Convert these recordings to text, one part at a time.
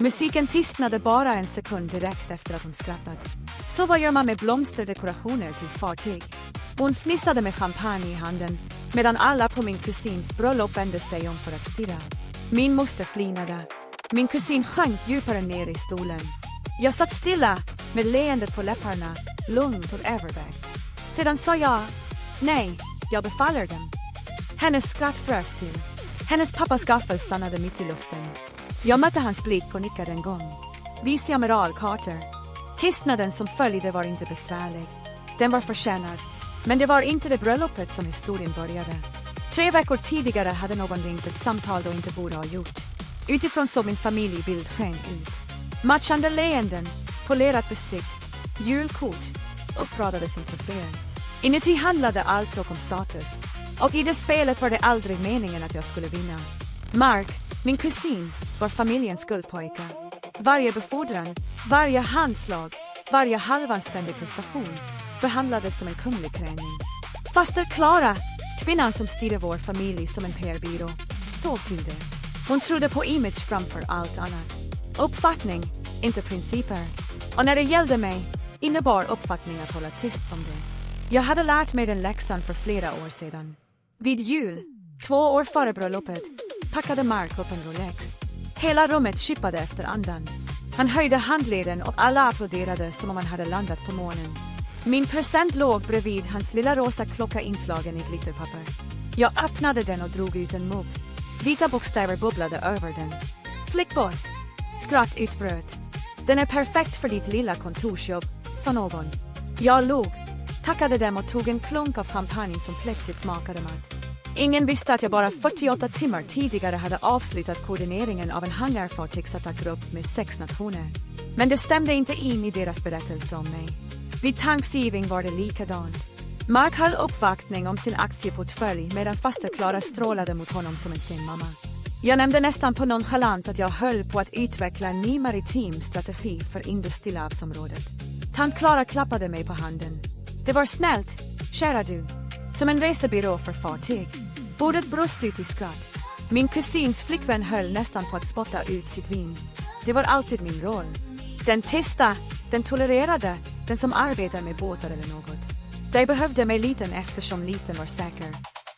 Musiken tystnade bara en sekund direkt efter att hon skrattat. Så vad gör man med blomsterdekorationer till fartyg? Hon fnissade med champagne i handen, medan alla på min kusins bröllop vände sig om för att stirra. Min moster flinade. Min kusin sjönk djupare ner i stolen. Jag satt stilla, med leendet på läpparna, lugnt och övervägt. Sedan sa jag, nej, jag befaller dem. Hennes skratt frös till. Hennes pappas gaffel stannade mitt i luften. Jag mötte hans blick och nickade en gång. Viceamiral Carter. Tystnaden som följde var inte besvärlig. Den var förtjänad. Men det var inte det bröllopet som historien började. 3 veckor tidigare hade någon ringt ett samtal då inte borde ha gjort. Utifrån så min familjebild sken ut. Matchande leenden, polerat bestick, julkort, uppradade som troféer. Inuti handlade allt dock om status. Och i det spelet var det aldrig meningen att jag skulle vinna. Mark, min kusin, var familjens guldpojke. Varje befordran, varje handslag, varje halvanständig prestation behandlades som en kunglig kröning. Faster Clara, kvinnan som styrde vår familj som en PR-byrå, såg till det. Hon trodde på image framför allt annat. Uppfattning, inte principer. Och när det gällde mig, innebar uppfattning att hålla tyst om det. Jag hade lärt mig den läxan för flera år sedan. Vid jul, 2 år före bröllopet, packade Mark upp en Rolex. Hela rummet kippade efter andan. Han höjde handleden och alla applåderade som om han hade landat på månen. Min present låg bredvid hans lilla rosa klocka inslagen i glitterpapper. Jag öppnade den och drog ut en mugg. Vita bokstäver bubblade över den. Flickboss! Skratt utbröt. Den är perfekt för ditt lilla kontorsjobb, sa någon. Jag log, tackade dem och tog en klunk av champagne som plötsligt smakade mat. Ingen visste att jag bara 48 timmar tidigare hade avslutat koordineringen av en hangarfartygsattackgrupp med 6 nationer. Men det stämde inte in i deras berättelse om mig. Vid Thanksgiving var det likadant. Mark höll uppvaktning om sin aktieportfölj medan faster Clara strålade mot honom som en sen mamma. Jag nämnde nästan på nonchalant att jag höll på att utveckla en ny maritim strategi för Indus-Stillahavsområdet. Tant Clara klappade mig på handen. Det var snällt, kära du. Som en resebyrå för fartyg. Bordet brast ut i skratt. Min kusins flickvän höll nästan på att spotta ut sitt vin. Det var alltid min roll. Den tysta, den tolererade, den som arbetar med båtar eller något. De behövde mig liten eftersom liten var säker.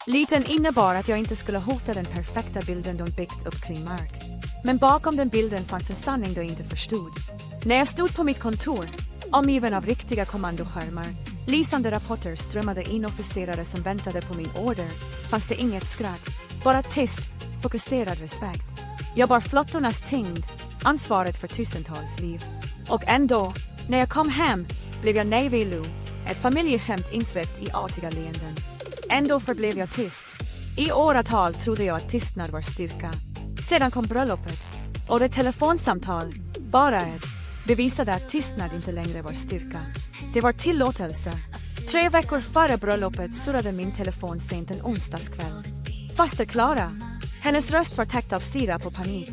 Liten innebar att jag inte skulle hota den perfekta bilden de byggt upp kring Mark. Men bakom den bilden fanns en sanning de inte förstod. När jag stod på mitt kontor, omgiven av riktiga kommandoskärmar, lysande rapporter strömmade in officerare som väntade på min order, fanns det inget skratt, bara tyst, fokuserad respekt. Jag bar flottornas tyngd, ansvaret för tusentals liv. Och ändå, när jag kom hem, blev jag Navy Lou, ett familjeskämt insvept i artiga leenden. Ändå förblev jag tyst. I åratal trodde jag att tystnad var styrka. Sedan kom bröllopet. Och det telefonsamtal, bara ett, bevisade att tystnad inte längre var styrka. Det var tillåtelse. 3 veckor före bröllopet surrade min telefon sent en onsdagskväll. Faster Clara. Hennes röst var täckt av sirap och panik.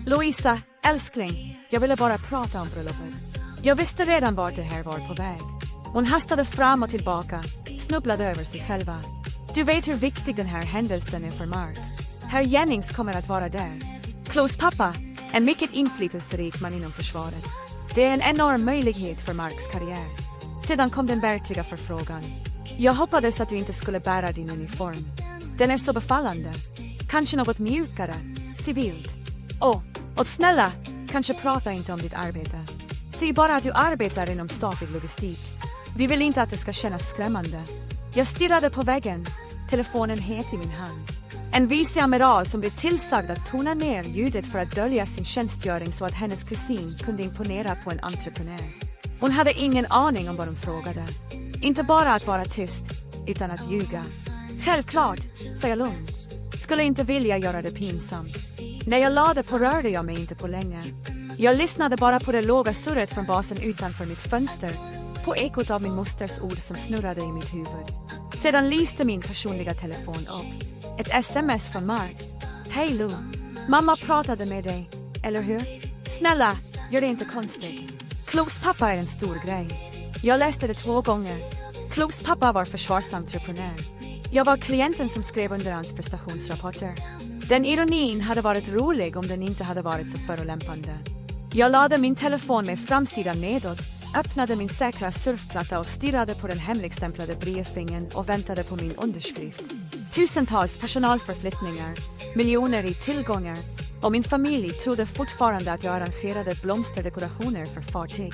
Louisa, älskling, jag ville bara prata om bröllopet. Jag visste redan vart det här var på väg. Hon hastade fram och tillbaka, snubblade över sig själva. Du vet hur viktig den här händelsen är för Mark. Herr Jennings kommer att vara där. Close pappa, en mycket inflytelserik man inom försvaret. Det är en enorm möjlighet för Marks karriär. Sedan kom den verkliga förfrågan. Jag hoppades att du inte skulle bära din uniform. Den är så befallande. Kanske något mjukare, civilt. Och snälla, kanske prata inte om ditt arbete. Säg bara att du arbetar inom statlig logistik. Vi vill inte att det ska kännas skrämmande. Jag stirrade på väggen, telefonen het i min hand. En viceamiral som blev tillsagd att tona ner ljudet för att dölja sin tjänstgöring så att hennes kusin kunde imponera på en entreprenör. Hon hade ingen aning om vad de frågade. Inte bara att vara tyst, utan att ljuga. Självklart, sa jag lugnt. Skulle inte vilja göra det pinsamt. När jag lade på rörde jag mig inte på länge. Jag lyssnade bara på det låga surret från basen utanför mitt fönster, på ekot av min mosters ord som snurrade i mitt huvud. Sedan lyste min personliga telefon upp. Ett sms från Mark. Hej Lou, mamma pratade med dig, eller hur? Snälla, gör det inte konstigt. Cloves pappa är en stor grej. Jag läste det 2 gånger. Cloves pappa var försvarsentreprenör. Jag var klienten som skrev under hans prestationsrapporter. Den ironin hade varit rolig om den inte hade varit så förolämpande. Jag lade min telefon med framsidan nedåt, öppnade min säkra surfplatta och stirrade på den hemligstämplade briefingen och väntade på min underskrift. Tusentals personalförflyttningar, miljoner i tillgångar och min familj trodde fortfarande att jag arrangerade blomsterdekorationer för fartyg.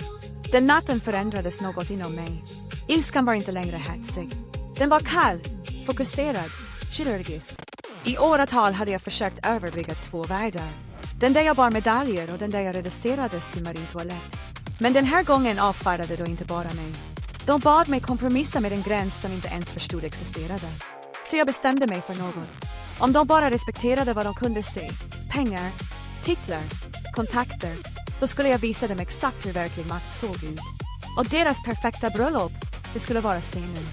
Den natten förändrades något inom mig. Ilskan var inte längre hetsig. Den var kall, fokuserad, kirurgisk. I åratal hade jag försökt överbrygga två världar. Den där jag bar medaljer och den där jag reducerades till marintoalett. Men den här gången avfärdade de inte bara mig. De bad mig kompromissa med en gräns de inte ens förstod existerade. Så jag bestämde mig för något. Om de bara respekterade vad de kunde se, pengar, titlar, kontakter, då skulle jag visa dem exakt hur verklig makt såg ut. Och deras perfekta bröllop, det skulle vara scenen.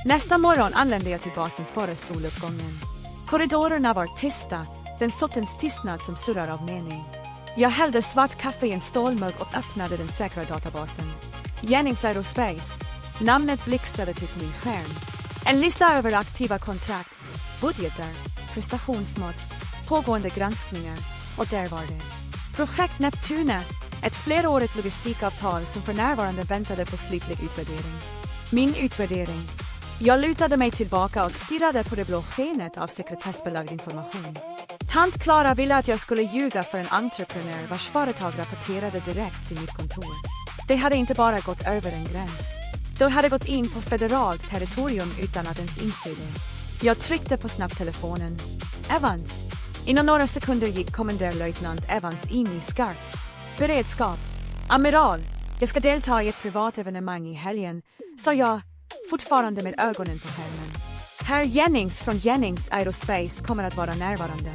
Nästa morgon anlände jag till basen före soluppgången. Korridorerna var tysta, den sortens tystnad som surrar av mening. Jag hällde svart kaffe i en stålmugg och öppnade den säkra databasen. Jennings Aerospace. Namnet blixtrade till min skärm. En lista över aktiva kontrakt, budgetar, prestationsmått, pågående granskningar och där var det. Projekt Neptuna, ett flerårigt logistikavtal som för närvarande väntade på slutlig utvärdering. Min utvärdering. Jag lutade mig tillbaka och stirrade på det blå skenet av sekretessbelagd information. Tant Clara ville att jag skulle ljuga för en entreprenör vars företag rapporterade direkt till mitt kontor. Det hade inte bara gått över en gräns. De hade gått in på federalt territorium utan att ens inse det. Jag tryckte på snabbtelefonen. Evans. Inom några sekunder gick kommendörlöjtnant Evans in i skarp beredskap. Amiral, jag ska delta i ett privat evenemang i helgen, sa jag, fortfarande med ögonen på skärmen. Herr Jennings från Jennings Aerospace kommer att vara närvarande.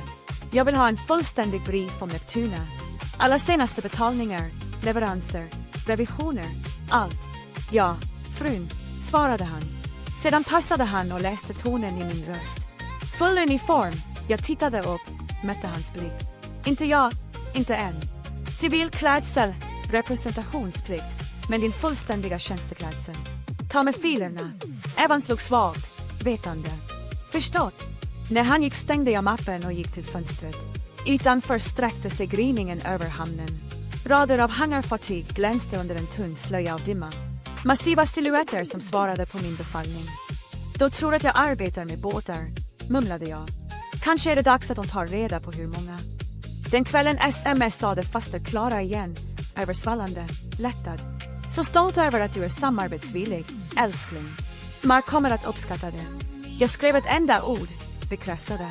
Jag vill ha en fullständig brief om Neptuna. Alla senaste betalningar, leveranser, revisioner, allt. Ja, frun, svarade han. Sedan passade han och läste tonen i min röst. Full uniform, jag tittade upp, mötte hans blick. Inte jag, inte än. Civil klädsel, representationsplikt, men din fullständiga tjänsteklädsel. Ta med filerna. Evans låg svagt, vetande. Förstått. När han gick stängde jag mappen och gick till fönstret. Utanför sträckte sig gryningen över hamnen. Rader av hangarfartyg glänste under en tunn slöja av dimma. Massiva silhuetter som svarade på min befallning. Då tror att jag arbetar med båtar, mumlade jag. Kanske är det dags att de tar reda på hur många. Den kvällen smsade faster Clara igen, översvallande, lättad. Så stolt över att du är samarbetsvillig, älskling. Mark kommer att uppskatta det. Jag skrev ett enda ord, bekräftade.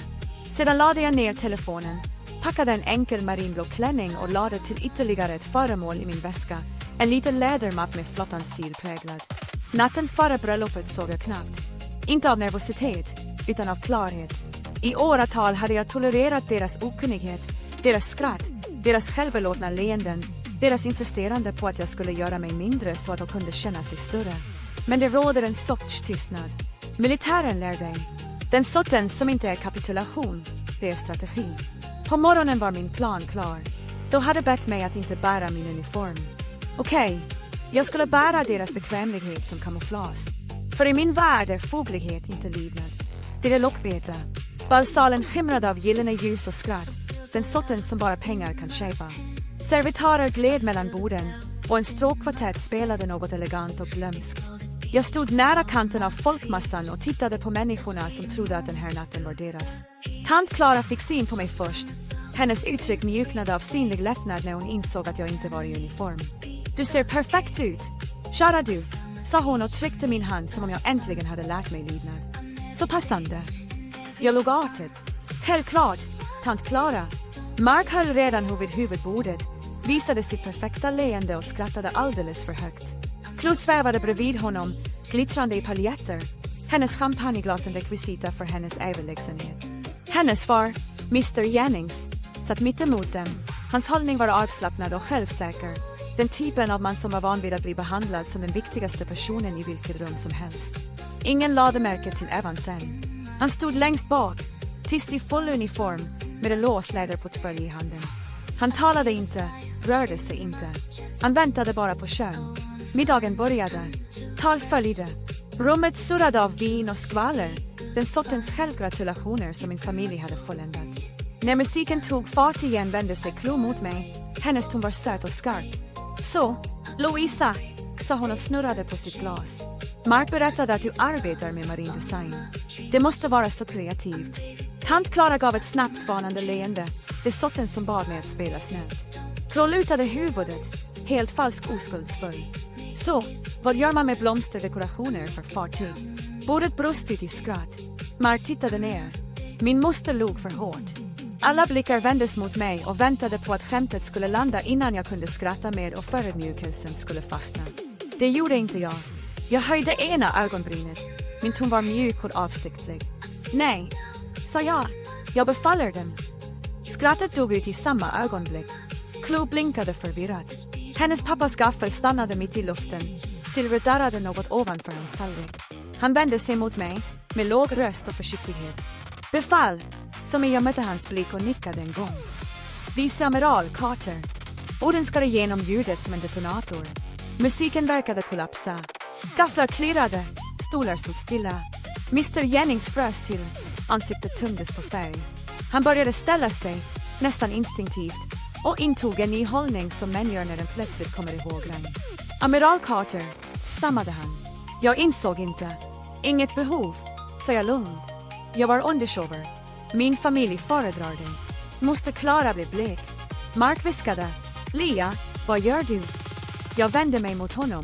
Sedan lade jag ner telefonen, packade en enkel marinblå klänning och lade till ytterligare ett föremål i min väska, en liten lädermapp med flottans sil präglad. Natten före bröllopet sov jag knappt. Inte av nervositet, utan av klarhet. I åratal hade jag tolererat deras okunnighet, deras skratt, deras självbelåtna leenden, deras insisterande på att jag skulle göra mig mindre så att de kunde känna sig större. Men det råder en sorts tystnad. Militären lär dig. Den sorten som inte är kapitulation, det är strategi. På morgonen var min plan klar. De hade bett mig att inte bära min uniform. Okej, jag skulle bära deras bekvämlighet som kamouflage. För i min värld är foglighet inte lydnad. Det är lockbete. Balsalen skimrade av gyllene ljus och skratt. Den sorten som bara pengar kan köpa. Servitörer gled mellan borden och en stråkkvartett spelade något elegant och glömskt. Jag stod nära kanten av folkmassan och tittade på människorna som trodde att den här natten var deras. Tant Clara fick syn på mig först. Hennes uttryck mjuknade av synlig lättnad när hon insåg att jag inte var i uniform. Du ser perfekt ut. Kära du, sa hon och tryckte min hand som om jag äntligen hade lärt mig lydnad. Så passande. Jag låg artigt. Självklart, tant Clara. Mark höll redan vid huvudbordet, visade sitt perfekta leende och skrattade alldeles för högt. Chloe svävade bredvid honom, glittrande i paljetter. Hennes champagneglas en rekvisita för hennes överlägsenhet. Hennes far, Mr. Jennings, satt mitt emot dem. Hans hållning var avslappnad och självsäker. Den typen av man som var van vid att bli behandlad som den viktigaste personen i vilket rum som helst. Ingen lade märke till Evans än. Han stod längst bak, tyst i full uniform, med en låst läderportfölj i handen. Han talade inte, rörde sig inte. Han väntade bara på kön. Middagen började. Tal följde. Rummet surrade av vin och skvaller. Den sortens självgratulationer som min familj hade fulländat. När musiken tog fart igen vände sig Chloe mot mig. Hennes ton var söt och skarp. Så, Louisa, sa hon och snurrade på sitt glas. Mark berättade att du arbetar med marin design. Det måste vara så kreativt. Tant Clara gav ett snabbt varnande leende. Det sorten som bad mig att spela snällt. Chloe lutade huvudet, helt falsk oskuldsfull. Så, vad gör man med blomsterdekorationer för fartyg? Bordet brast ut i skratt. Mark tittade ner. Min moster log för hårt. Alla blickar vändes mot mig och väntade på att skämtet skulle landa innan jag kunde skratta med och förödmjukelsen skulle fastna. Det gjorde inte jag. Jag höjde ena ögonbrynet. Min ton var mjuk och avsiktlig. Nej, sa jag. Jag befaller den. Skrattet dog ut i samma ögonblick. Chloe blinkade förvirrat. Hennes pappas gaffel stannade mitt i luften. Silvret darrade något ovanför hans tallrik. Han vände sig mot mig med låg röst och försiktighet. Befall, som jag mötte hans blick och nickade en gång. Viceamiral Carter. Orden skar igenom ljudet som en detonator. Musiken verkade kollapsa. Gafflar klirrade, stolar stod stilla. Mr. Jennings frös till. Ansiktet tömdes på färg. Han började ställa sig, nästan instinktivt, och intog en ny hållning som män gör när den plötsligt kommer ihåg regn. Amiral Carter, stammade han. Jag insåg inte. Inget behov, sa jag lugnt. Jag var undershower. Min familj föredrar dig. Moster Clara blev blek. Mark viskade. Lia, vad gör du? Jag vände mig mot honom.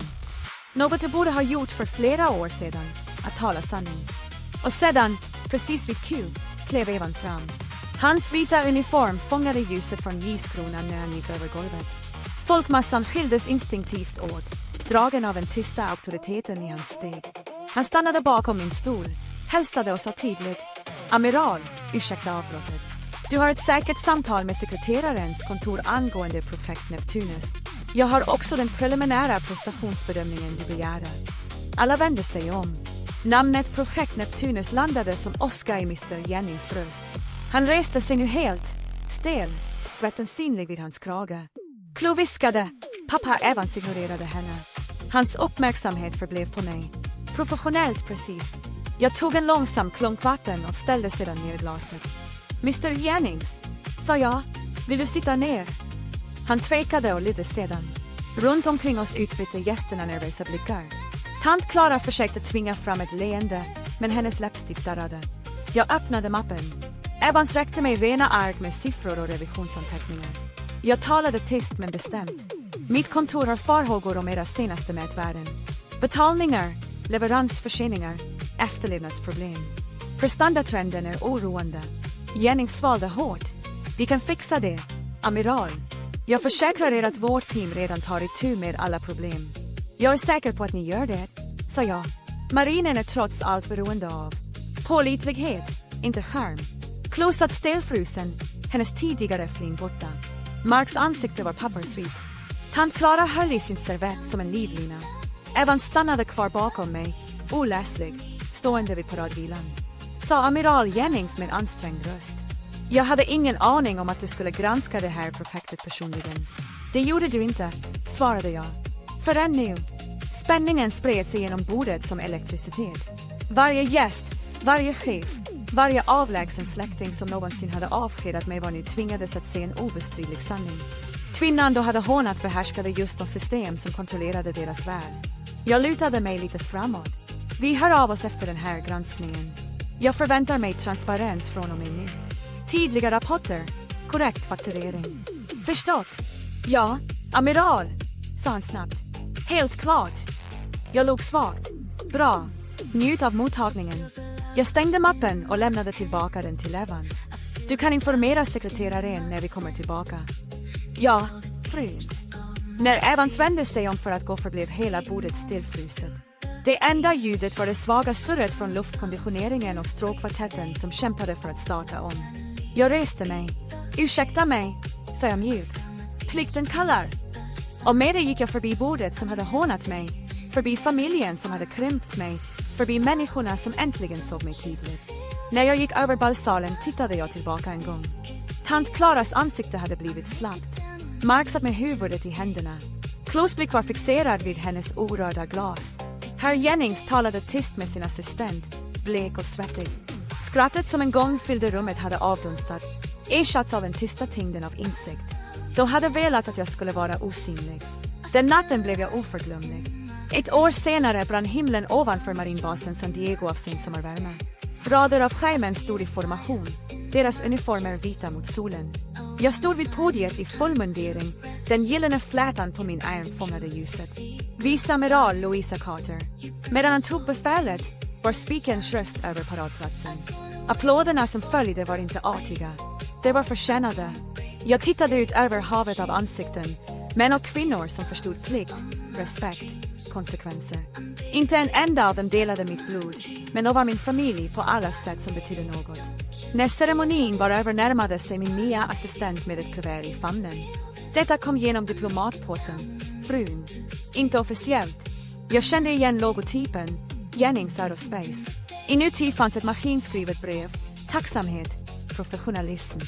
Något jag borde ha gjort för flera år sedan. Att tala sanning. Och sedan, precis vid Q, klev Evan fram. Hans vita uniform fångade ljuset från ljuskronan när han gick över golvet. Folkmassan skildes instinktivt åt, dragen av en tysta auktoriteten i hans steg. Han stannade bakom min stol, hälsade och sa tydligt. Amiral, ursäkta avbrottet. Du har ett säkert samtal med sekreterarens kontor angående projekt Neptunus. Jag har också den preliminära prestationsbedömningen du begärde. Alla vände sig om. Namnet projekt Neptunus landade som åska i Mr. Jennings bröst. Han reste sig nu helt, stel, svetten synlig vid hans krage. Chloe viskade. Pappa Evans ignorerade henne. Hans uppmärksamhet förblev på mig. Professionellt precis. Jag tog en långsam klunk vatten och ställde sedan ner glaset. Mr. Jennings, sa jag, vill du sitta ner? Han tvekade och lydde sedan. Runt omkring oss utbytte gästerna nervösa blickar. Tant Clara försökte tvinga fram ett leende, men hennes läppstift darrade. Jag öppnade mappen. Evans räckte mig rena ark med siffror och revisionsanteckningar. Jag talade tyst men bestämt. Mitt kontor har farhågor om era senaste mätvärden. Betalningar, leveransförseningar, efterlevnadsproblem. Prestandatrenden är oroande. Jennings svalde hårt. Vi kan fixa det, amiral. Jag försäkrar er att vårt team redan tar itu med alla problem. Jag är säker på att ni gör det, sa jag. Marinen är trots allt beroende av pålitlighet, inte charm. Chloe satt stelfrusen, hennes tidigare flin borta. Marks ansikte var pappersvitt. Tant Clara höll i sin servett som en livlina. Evan stannade kvar bakom mig, oläslig, stående vid paradvilan. Sa amiral Jennings med ansträngd röst. Jag hade ingen aning om att du skulle granska det här projektet personligen. Det gjorde du inte, svarade jag. Förrän nu. Spänningen spred sig genom bordet som elektricitet. Varje gäst, varje chef, varje avlägsen släkting som någonsin hade avskedat mig var nu tvingades att se en obestridlig sanning. Kvinnan då hade hånat behärskade just något system som kontrollerade deras värld. Jag lutade mig lite framåt. Vi hör av oss efter den här granskningen. Jag förväntar mig transparens från och med nu. Tydliga rapporter, korrekt fakturering. Förstått? Ja, amiral, sa han snabbt. Helt klart. Jag låg svagt. Bra. Njut av mottagningen. Jag stängde mappen och lämnade tillbaka den till Evans. Du kan informera sekreteraren när vi kommer tillbaka. Ja, fru. När Evans vände sig om för att gå förblev hela bordet stillfruset. Det enda ljudet var det svaga surret från luftkonditioneringen och stråkkvartetten som kämpade för att starta om. Jag reste mig. Ursäkta mig, sa jag mjukt. Plikten kallar. Och med det gick jag förbi bordet som hade hånat mig. Förbi familjen som hade krympt mig. Förbi människorna som äntligen såg mig tydligt. När jag gick över ballsalen tittade jag tillbaka en gång. Tant Claras ansikte hade blivit slagt. Mark satt med huvudet i händerna. Chloes blick var fixerad vid hennes orörda glas. Herr Jennings talade tyst med sin assistent, blek och svettig. Skrattet som en gång fyllde rummet hade avdunstat. Ersatts av en tysta tyngden av insikt. De hade velat att jag skulle vara osynlig. Den natten blev jag oförglömlig. Ett år senare brann himlen ovanför marinbasen San Diego av sin sommarvärme. Rader av sjömän stod i formation, deras uniformer vita mot solen. Jag stod vid podiet i full mundering, den gyllene flätan på min arm fångade ljuset. Viceamiral Louisa Carter. Medan han tog befälet var spikerns röst över paradplatsen. Applåderna som följde var inte artiga. Det var förtjänade. Jag tittade ut över havet av ansikten, män och kvinnor som förstod plikt, respekt, konsekvenser. Inte en enda av dem delade mitt blod, men de var min familj på alla sätt som betydde något. När ceremonin var över närmade sig min nya assistent med ett kuvert i famnen. Detta kom genom diplomatpåsen, frun. Inte officiellt. Jag kände igen logotypen, Jennings Aerospace. Inuti fanns ett maskinskrivet brev, tacksamhet, professionalism.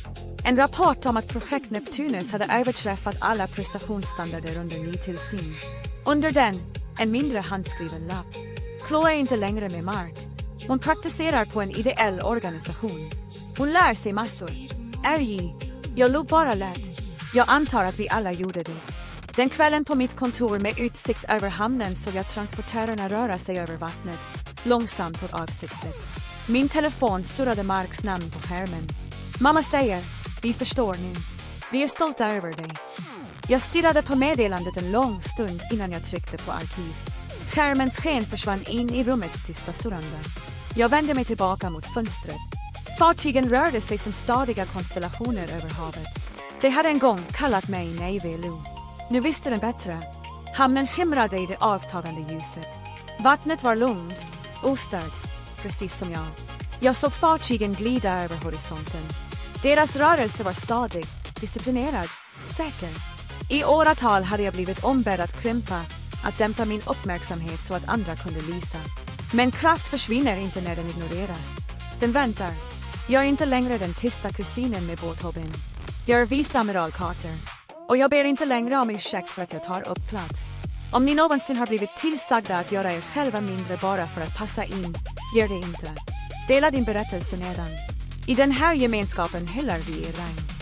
En rapport om att projekt Neptunus hade överträffat alla prestationsstandarder under ny tillsyn. Under den, en mindre handskriven lapp. Chloe är inte längre med Mark. Hon praktiserar på en ideell organisation. Hon lär sig massor. RJ. Jag låg bara lätt. Jag antar att vi alla gjorde det. Den kvällen på mitt kontor med utsikt över hamnen såg jag transportörerna röra sig över vattnet, långsamt och avsiktligt. Min telefon surrade Marks namn på skärmen. Mamma säger, vi förstår nu. Vi är stolta över dig. Jag stirrade på meddelandet en lång stund innan jag tryckte på arkiv. Skärmens sken försvann in i rummets tysta surrande. Jag vände mig tillbaka mot fönstret. Fartygen rörde sig som stadiga konstellationer över havet. De hade en gång kallat mig Navy Lou. Nu visste den bättre. Hamnen skimrade i det avtagande ljuset. Vattnet var lugnt, ostört, precis som jag. Jag såg fartygen glida över horisonten. Deras rörelse var stadig, disciplinerad, säker. I åratal hade jag blivit ombedd att krympa, att dämpa min uppmärksamhet så att andra kunde lysa. Men kraft försvinner inte när den ignoreras. Den väntar. Jag är inte längre den tysta kusinen med båthobbyn. Jag är viceamiral Carter. Och jag ber inte längre om ursäkt för att jag tar upp plats. Om ni någonsin har blivit tillsagda att göra er själva mindre bara för att passa in, gör det inte. Dela din berättelse nedan. I den här gemenskapen hyllar vi er rang.